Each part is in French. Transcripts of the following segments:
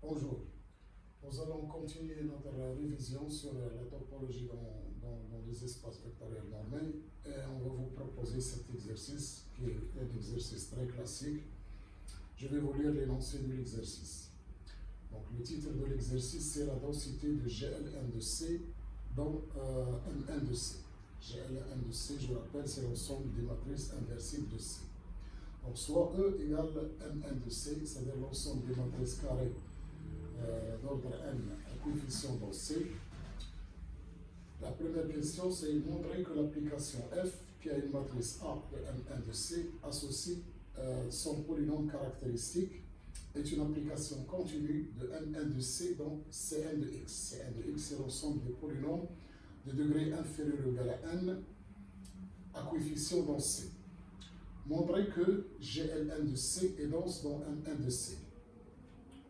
Bonjour, nous allons continuer notre révision sur la topologie dans les espaces vectoriels normés et on va vous proposer cet exercice qui est un exercice très classique. Je vais vous lire l'énoncé de l'exercice. Donc le titre de l'exercice c'est la densité de GLN de C dans MN de C. GLN de C, je rappelle, c'est l'ensemble des matrices inversibles de C. Donc soit E égale Mn de C, c'est-à-dire l'ensemble des matrices carrées d'ordre n à coefficient dans C. La première question, c'est montrer que l'application f, qui a une matrice A de Mn de C, associe son polynôme caractéristique, est une application continue de Mn de C dans Cn de x. Cn de x, c'est l'ensemble des polynômes de degré inférieur ou égal à n à coefficient dans C. Montrer que GLN de C est dense dans Mn de C.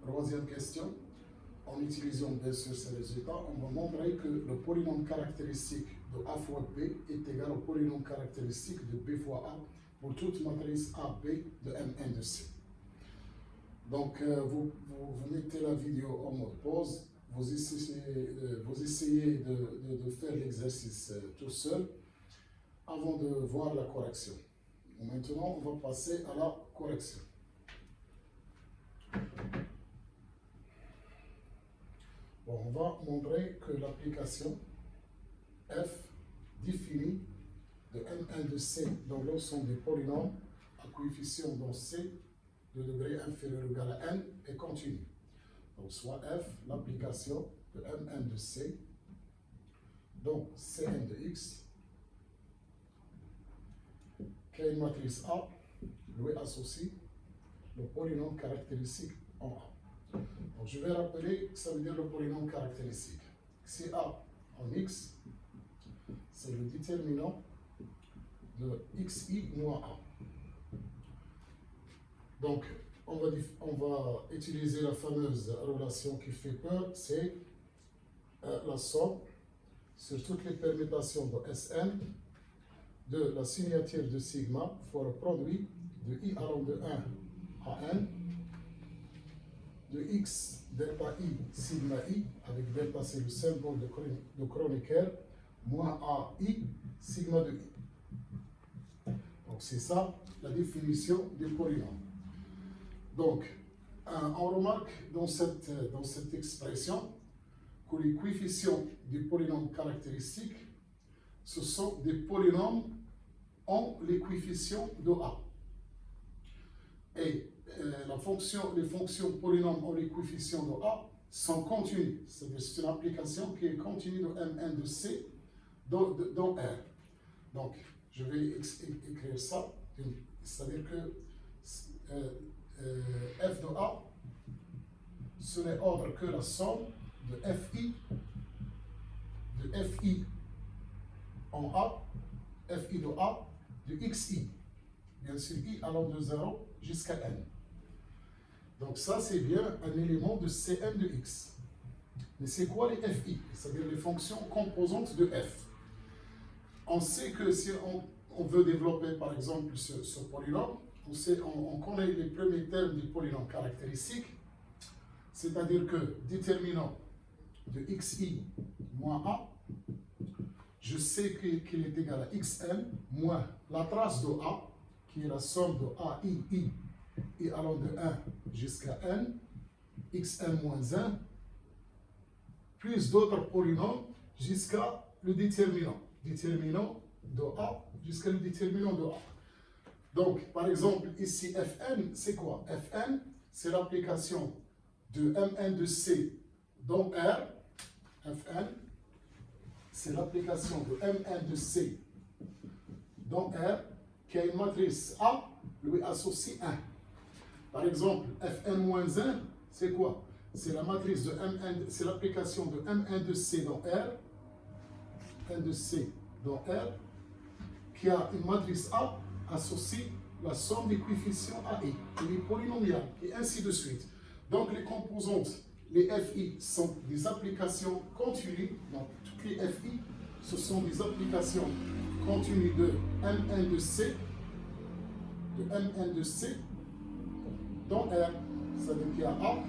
Troisième question, en utilisant bien sûr ces résultats, on va montrer que le polynôme caractéristique de A fois B est égal au polynôme caractéristique de B fois A pour toute matrice AB de Mn de C. Donc, vous mettez la vidéo en mode pause, vous essayez de faire l'exercice tout seul avant de voir la correction. Maintenant, on va passer à la correction. Bon, on va montrer que l'application f définie de Mn de C dans l'ensemble des polynômes à coefficient dans C de degré inférieur ou égal à n est continue. Donc, soit f, l'application de Mn de C, donc Cn de x, qui a une matrice A, lui associe le polynôme caractéristique en A. Donc, je vais rappeler que ça veut dire le polynôme caractéristique. C'est A en x, c'est le déterminant de xi moins A. Donc, on va utiliser la fameuse relation qui fait peur, c'est la somme sur toutes les permutations de Sn de la signature de sigma fois le produit de i allant de 1 à n de x delta i sigma i, avec delta c'est le symbole de Kronecker, moins a i sigma de i. Donc c'est ça la définition du polynôme. Donc on remarque dans cette expression que les coefficients du polynôme caractéristique, ce sont des polynômes en les coefficients de A. Et les fonctions polynômes en les coefficients de A sont continues. C'est-à-dire c'est une application qui est continue de Mn de C dans R. Donc, je vais écrire ça. C'est-à-dire que f de A, ce n'est autre que la somme de Fi en A, Fi de A, de Xi. Bien sûr, I allant de 0 jusqu'à n. Donc ça, c'est bien un élément de Cn de x. Mais c'est quoi les Fi? C'est-à-dire les fonctions composantes de f. On sait que si on veut développer, par exemple, ce polynôme, on connaît les premiers termes du polynôme caractéristique, c'est-à-dire que déterminant de xi moins a, je sais qu'il est égal à xn moins la trace de a, qui est la somme de a, i allant de 1 jusqu'à n, xn moins 1, plus d'autres polynômes jusqu'à le déterminant de a jusqu'à le déterminant de a. Donc, par exemple, ici, Fn, c'est quoi? Fn, c'est l'application de Mn de C dans R. Fn, c'est l'application de Mn de C dans R qui a une matrice A, lui associe 1. Par exemple, Fn-1, c'est quoi? C'est la matrice de Mn, c'est l'application de Mn de C dans R, N de C dans R, qui a une matrice A associe la somme des coefficients AI, les polynomiales, et ainsi de suite. Donc les composantes, les Fi, sont des applications continues. Donc toutes les Fi, ce sont des applications continues de Mn de C, dans R. C'est-à-dire qu'il y a A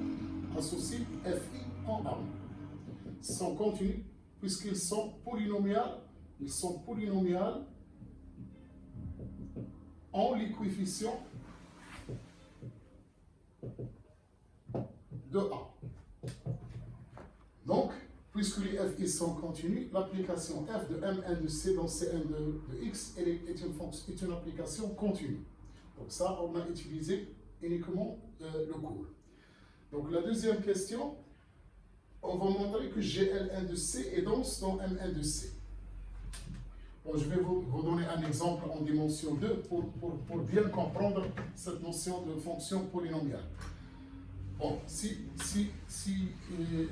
associe FI en A. Sont continus puisqu'ils sont polynomiales. Ils sont polynomiales en les coefficients de A. Donc, puisque les FI sont continus, l'application f de M1 de C dans Cn de X est une application continue. Donc ça, on a utilisé uniquement le cours. Donc la deuxième question, on va montrer que GL1 de C est dense dans M1 de C. Bon, je vais vous donner un exemple en dimension 2 pour bien comprendre cette notion de fonction polynomiale. Bon, si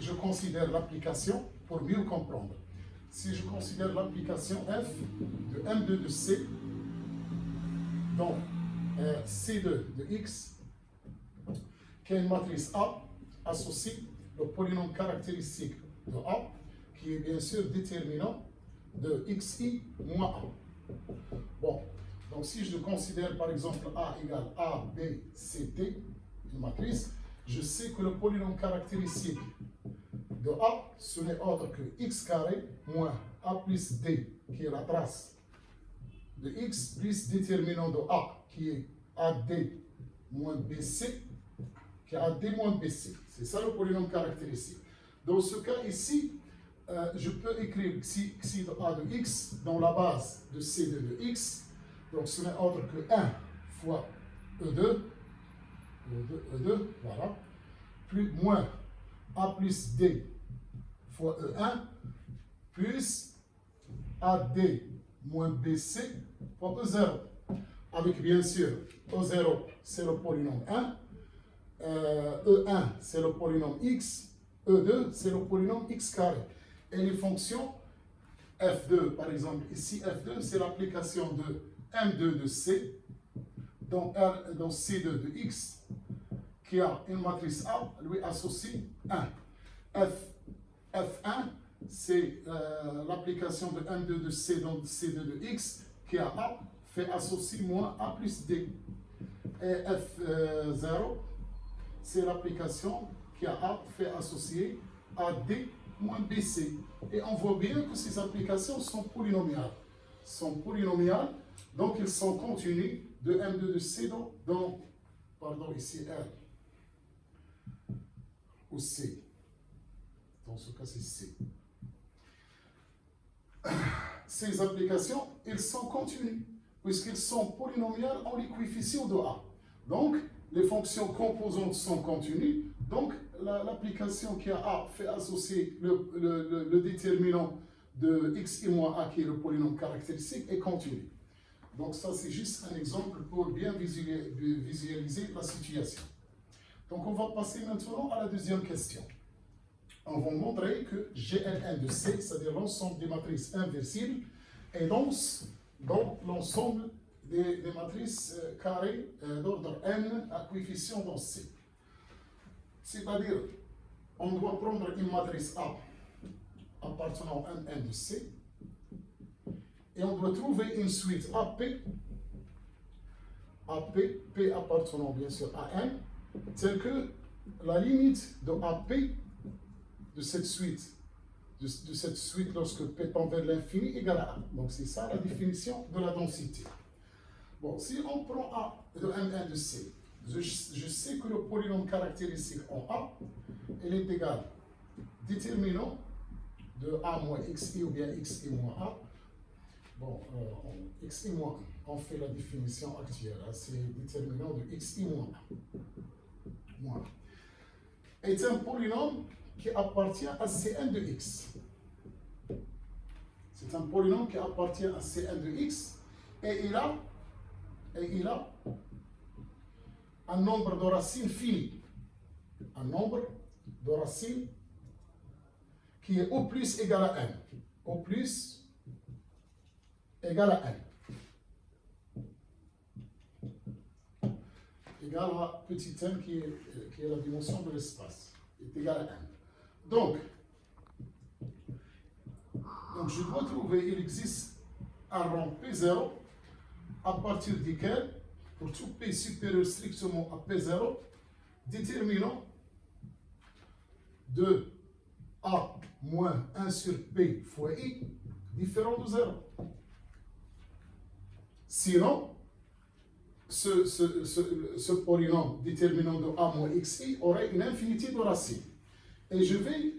je considère l'application, pour mieux comprendre, si je considère l'application f de M2 de C, donc C2 de X, qui est une matrice A, associe le polynôme caractéristique de A, qui est bien sûr déterminant de xi moins A. Bon, donc si je considère par exemple A égale A, B, C, T, une matrice, je sais que le polynôme caractéristique de A, ce n'est autre que x carré moins A plus D, qui est la trace de X, plus déterminant de A, qui est AD moins BC, qui est AD moins BC. C'est ça le polynôme caractéristique. Dans ce cas ici, je peux écrire xi de A de X dans la base de C2 de X. Donc ce n'est autre que 1 fois E2, voilà, plus moins A plus D fois E1, plus AD moins BC fois E0. Avec bien sûr, E0 c'est le polynôme 1, E1 c'est le polynôme X, E2 c'est le polynôme X carré. Et les fonctions F2, par exemple, ici F2 c'est l'application de M2 de C, dans C2 de X, qui a une matrice A, lui associe 1. F1, c'est l'application de M2 de C dans C2 de X, qui a A, fait associer moins A plus D. Et F0, c'est l'application qui a A, fait associer AD moins BC. Et on voit bien que ces applications sont polynomiales. Donc ils sont continues de M2 de C pardon, ici R. Ou C. Dans ce cas, c'est C. Ces applications, elles sont continues, puisqu'elles sont polynomiales en les coefficients de A. Donc, les fonctions composantes sont continues. Donc, l'application qui a A fait associer le déterminant de x et moins A, qui est le polynôme caractéristique, est continu. Donc, ça, c'est juste un exemple pour bien visualiser la situation. Donc, on va passer maintenant à la deuxième question. On va montrer que GL1 de C, c'est-à-dire l'ensemble des matrices inversibles, est dense dans l'ensemble des matrices carrées d'ordre n à coefficient dans C. C'est-à-dire, on doit prendre une matrice A appartenant à N de C et on doit trouver une suite AP, P appartenant bien sûr à N, telle que la limite de AP de cette suite lorsque P tend vers l'infini égale à 1. Donc c'est ça la définition de la densité. Bon, si on prend A de M1 de C, je sais que le polynôme caractéristique en A, il est égal déterminant de A moins xi ou bien xi moins A. Bon, xi moins 1, on fait la définition actuelle, c'est déterminant de xi moins 1. Moins. Est un polynôme qui appartient à Cn de x. C'est un polynôme qui appartient à Cn de x et il a un nombre de racines fini. Un nombre de racines qui est au plus égal à n. Au plus égal à n. Égal à petit n qui est la dimension de l'espace. Est égal à n. Donc, je dois trouver, il existe un rang P0 à partir duquel, pour tout P supérieur strictement à P0, déterminant de A moins 1 sur P fois I différent de 0. Sinon, ce polynôme déterminant de A moins xi aurait une infinité de racines. Et je vais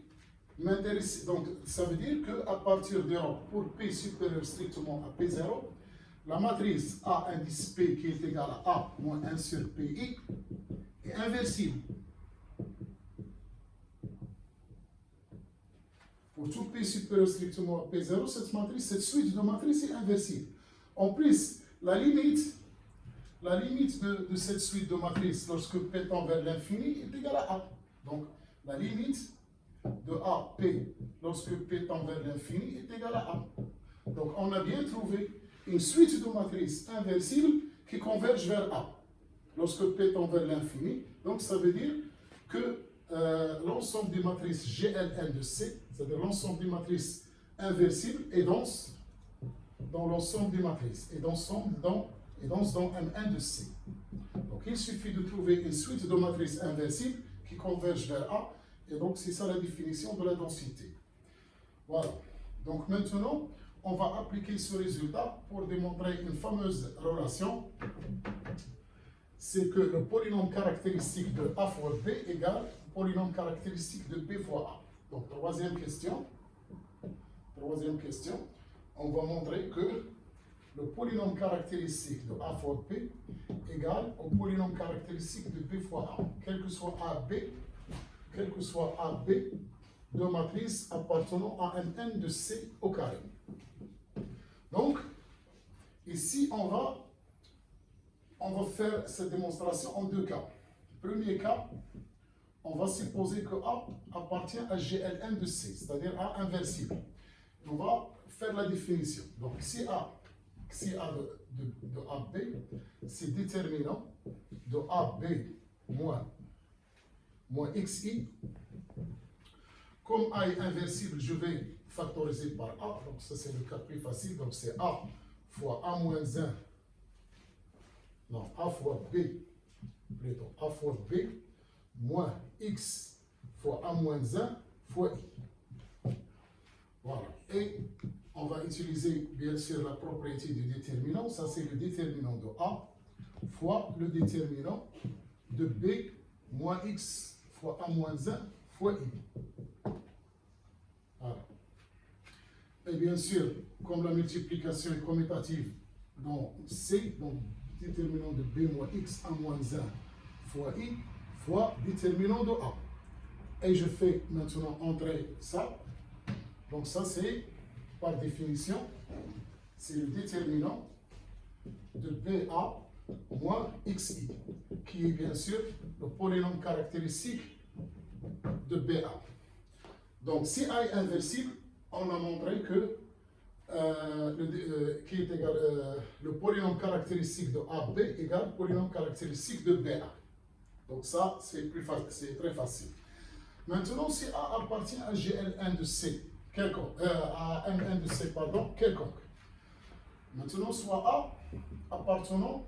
m'intéresser, donc ça veut dire qu'à partir de rho, pour P supérieur strictement à P0, la matrice A indice P qui est égale à A moins 1 sur PI est inversible. Pour tout P supérieur strictement à P0, cette suite de matrices est inversible. En plus, la limite de cette suite de matrices lorsque P tend vers l'infini est égale à A. Donc, la limite de A, P, lorsque P tend vers l'infini est égale à A. Donc, on a bien trouvé une suite de matrices inversibles qui convergent vers A. Lorsque P tend vers l'infini, donc ça veut dire que l'ensemble des matrices GLN de C, c'est-à-dire l'ensemble des matrices inversibles, est dense dans l'ensemble des matrices, et dense dans M1 de C. Donc il suffit de trouver une suite de matrices inversibles qui convergent vers A, et donc c'est ça la définition de la densité. Voilà. Donc maintenant, on va appliquer ce résultat pour démontrer une fameuse relation. C'est que le polynôme caractéristique de A fois B égale le polynôme caractéristique de B fois A. Donc troisième question, on va montrer que le polynôme caractéristique de A fois B égale au polynôme caractéristique de B fois A, quel que soit AB de matrice appartenant à Mn de C au carré. Donc, ici, on va faire cette démonstration en deux cas. Premier cas, on va supposer que A appartient à GLN de C, c'est-à-dire A inversible. On va faire la définition. Donc, si A de AB, c'est déterminant de AB moins XI. Comme A est inversible, je vais factoriser par A. Donc, ça, c'est le cas plus facile. Donc, c'est A fois A moins 1. Non, A fois B, plutôt A fois B moins X fois A moins 1 fois I. Voilà. Et on va utiliser bien sûr la propriété du déterminant. Ça, c'est le déterminant de A fois le déterminant de B moins X fois A moins 1 fois I. Voilà. Et bien sûr, comme la multiplication est commutative dans C, donc déterminant de B moins X A moins 1 fois I fois déterminant de A. Et je fais maintenant entrer ça. Donc ça, c'est, par définition, c'est le déterminant de BA moins XI, qui est bien sûr le polynôme caractéristique de BA. Donc si A est inversible, on a montré que le polynôme caractéristique de AB égale le polynôme caractéristique de BA. Donc ça, c'est très facile. Maintenant, si A appartient à GL1 de C, à M1 de C, quelconque. Maintenant, soit A appartenant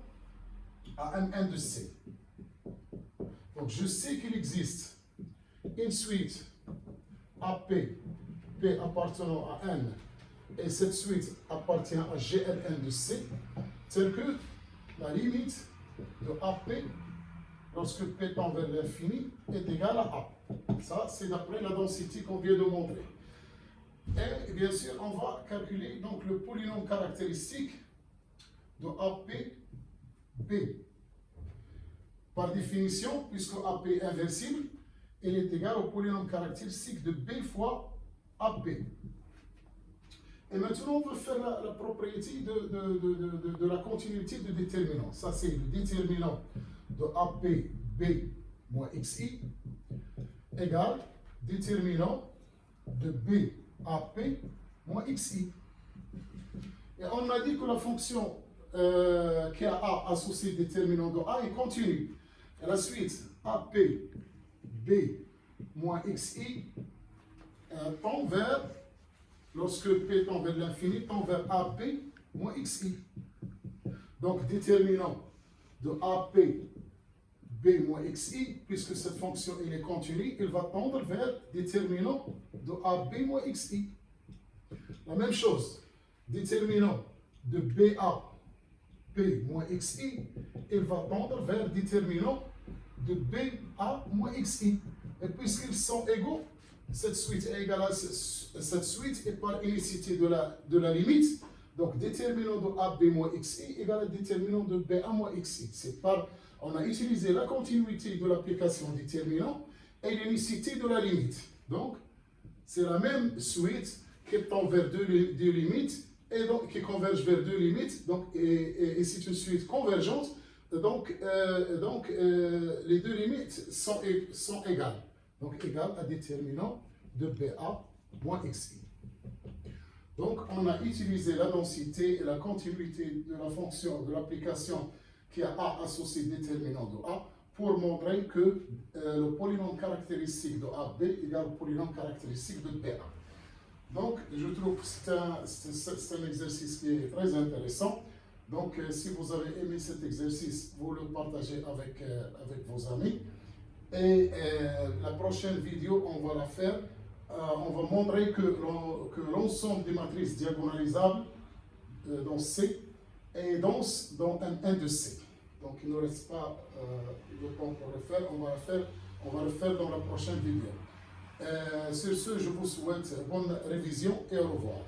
à M1 de C. Donc, je sais qu'il existe une suite AP, P appartenant à N, et cette suite appartient à GL1 de C, telle que la limite de AP, lorsque P tend vers l'infini, est égale à A. Ça, c'est d'après la densité qu'on vient de montrer. Et bien sûr, on va calculer donc le polynôme caractéristique de AP B. Par définition, puisque AP est inversible, il est égal au polynôme caractéristique de B fois AP. Et maintenant, on va faire la propriété de la continuité de déterminant. Ça, c'est le déterminant de AP B moins XI égale déterminant de B AP moins XI. Et on a dit que la fonction qui a A associée déterminant de A est continue. Et la suite AP B moins XI tend vers, lorsque P tend vers l'infini, tend vers AP moins XI. Donc déterminant de AP B B moins XI, puisque cette fonction elle est continue, il va tendre vers déterminant de AB moins XI. La même chose, déterminant de BA P moins XI, il va tendre vers déterminant de BA moins XI. Et puisqu'ils sont égaux, cette suite est égale à cette suite est par unicité de la limite. Donc, déterminant de AB moins XI égale à déterminant de BA moins XI. C'est par, on a utilisé la continuité de l'application déterminant et l'unicité de la limite. Donc, c'est la même suite qui tend vers deux limites et donc qui converge vers deux limites. Donc, et c'est une suite convergente. Donc, les deux limites sont égales. Donc, égales à déterminant de BA moins XI. Donc, on a utilisé la densité et la continuité de la fonction de l'application qui a A associé déterminant de A pour montrer que le polynôme caractéristique de AB égale au polynôme caractéristique de BA. Donc, je trouve que c'est un exercice qui est très intéressant. Donc, si vous avez aimé cet exercice, vous le partagez avec vos amis. Et la prochaine vidéo, on va la faire. On va montrer que l'ensemble des matrices diagonalisables dans C est dense dans un de C. Donc il ne reste pas le temps pour le faire. On va le faire dans la prochaine vidéo. Sur ce, je vous souhaite bonne révision et au revoir.